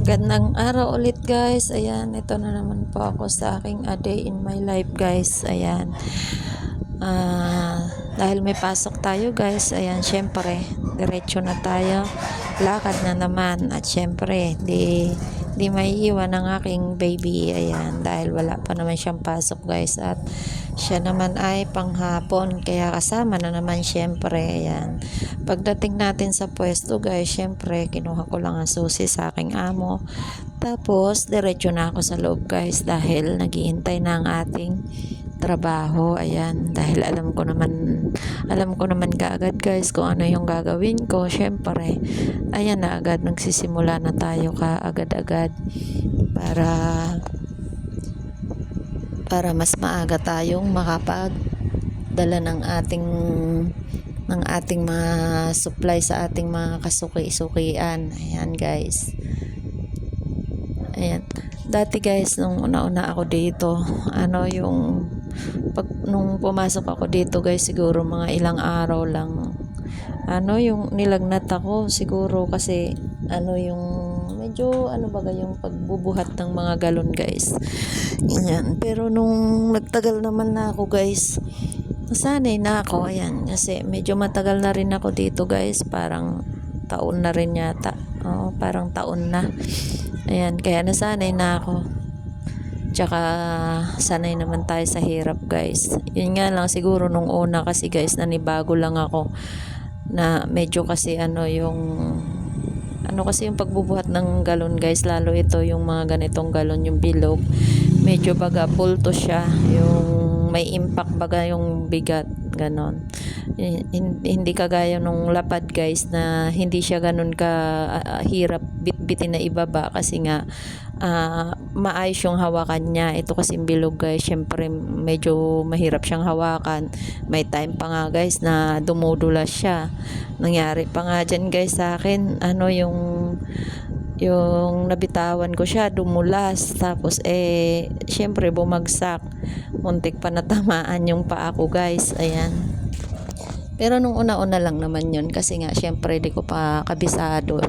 Magandang araw ulit guys. Ayan, ito na naman po ako sa aking a day in my life guys. Ayan. Dahil may pasok tayo guys. Ayan, syempre, diretso na tayo. Lakad na naman. At syempre, di maiiwan ang aking baby. Ayan, dahil wala pa naman siyang pasok guys. At siya naman ay panghapon. Kaya kasama na naman syempre. Ayan. Pagdating natin sa pwesto guys, syempre kinuha ko lang ang susi sa aking amo. Tapos diretso na ako sa loob guys dahil naghihintay na ang ating trabaho. Ayan, dahil alam ko naman kaagad guys kung ano yung gagawin ko. Syempre, ayan na agad, nagsisimula na tayo kaagad-agad para mas maaga tayong makapagdala ng ating mga supply sa ating mga kasuki-sukian. Ayan guys. Ayan. Dati guys, nung una-una ako dito, nung pumasok ako dito guys, siguro mga ilang araw lang. Yung nilagnat ako siguro kasi yung medyo yung pagbubuhat ng mga galon guys. Ayan. Pero nung nagtagal naman na ako guys, nasanay na ako. Ayan, kasi medyo matagal na rin ako dito guys, parang taon na rin yata. Parang taon na. Ayan, kaya nasanay na ako. Tsaka sanay naman tayo sa hirap guys. Yun nga lang siguro nung una kasi guys, nanibago lang ako na medyo kasi yung pagbubuhat ng galon guys, lalo ito yung mga ganitong galon, yung bilog, medyo baga pulto siya, yung may impact baga yung bigat, ganon. Hindi kagaya nung lapad guys na hindi siya ganon ka hirap bitbitin na ibaba kasi nga maayos yung hawakan niya. Ito kasi bilog guys, syempre medyo mahirap siyang hawakan. May time pa nga guys na dumudulas siya. Nangyari pa nga dyan guys sa akin, yung nabitawan ko siya, dumulas, tapos syempre bumagsak, muntik pa natamaan yung paa ko guys. Ayan, pero nung una-una lang naman yun kasi nga syempre di ko pa kabisado.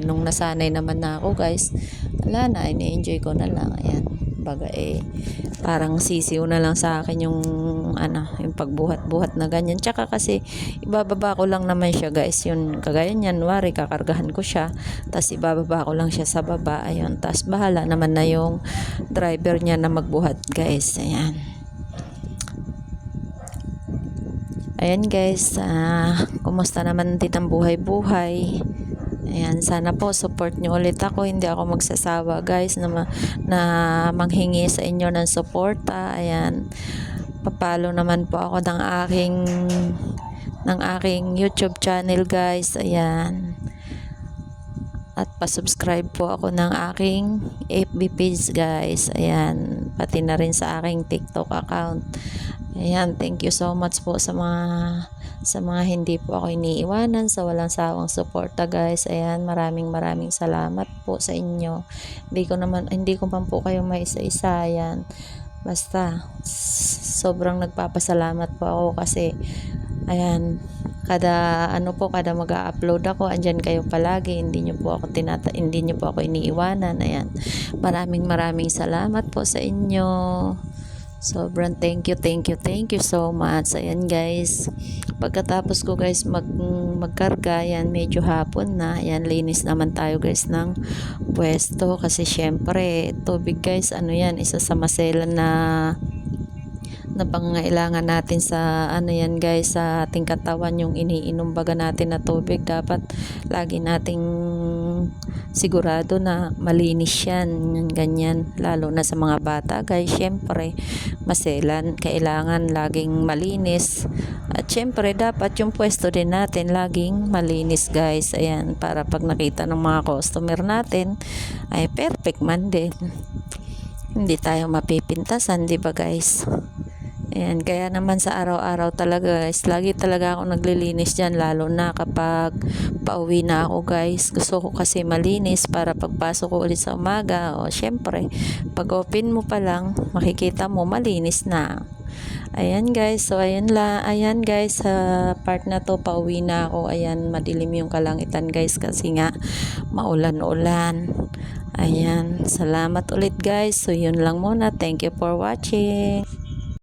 Nung nasanay naman na ako guys, wala na, ini-enjoy ko na lang. Ayan, baga parang sisiw na lang sa akin yung pagbuhat-buhat na ganyan. Tsaka kasi ibababa ko lang naman siya guys, yun kagaya niyan, wari kakargahan ko siya, tapos ibababa ko lang siya sa baba. Ayun, tapos bahala naman na yung driver niya na magbuhat guys. Ayan guys, kumusta naman din ang buhay-buhay? Ayan, sana po support nyo ulit ako. Hindi ako magsasawa guys na manghingi sa inyo ng suporta. Ayan, papalo naman po ako ng aking YouTube channel guys. Ayan, at pa-subscribe po ako ng aking FB page guys. Ayan, pati na rin sa aking TikTok account. Ayan, thank you so much po sa mga hindi po ako iniiwanan, sa walang sawang suporta guys. Ayan, maraming salamat po sa inyo. Hindi ko man po kayo maisa-isa. Ayan, basta sobrang nagpapasalamat po ako kasi ayan, kada mag-a-upload ako, andyan kayo palagi, hindi niyo po ako iniiwanan. Ayan, maraming salamat po sa inyo. Sobrang thank you so much. Ayan guys, pagkatapos ko guys magkarga, yan medyo hapon na. Ayan, linis naman tayo guys ng pwesto kasi syempre tubig guys, yan, isa sa maselan na pangangailangan natin sa yan guys, sa ating katawan, yung iniinom baga natin na tubig. Dapat lagi nating sigurado na malinis yan, ganyan, lalo na sa mga bata guys. Syempre maselan, kailangan laging malinis. At syempre dapat yung pwesto din natin laging malinis guys. Ayan, para pag nakita ng mga customer natin ay perfect man din, hindi tayo mapipintasan, di ba guys? Ayan, kaya naman sa araw-araw talaga guys, lagi talaga ako naglilinis dyan, lalo na kapag pauwi na ako guys. Gusto ko kasi malinis para pagpasok ko ulit sa umaga, o syempre, pag open mo pa lang, makikita mo malinis na. Ayan guys, so ayan guys, sa part na to pauwi na ako. Ayan, madilim yung kalangitan guys kasi nga maulan-ulan. Ayan, salamat ulit guys. So yun lang muna. Thank you for watching.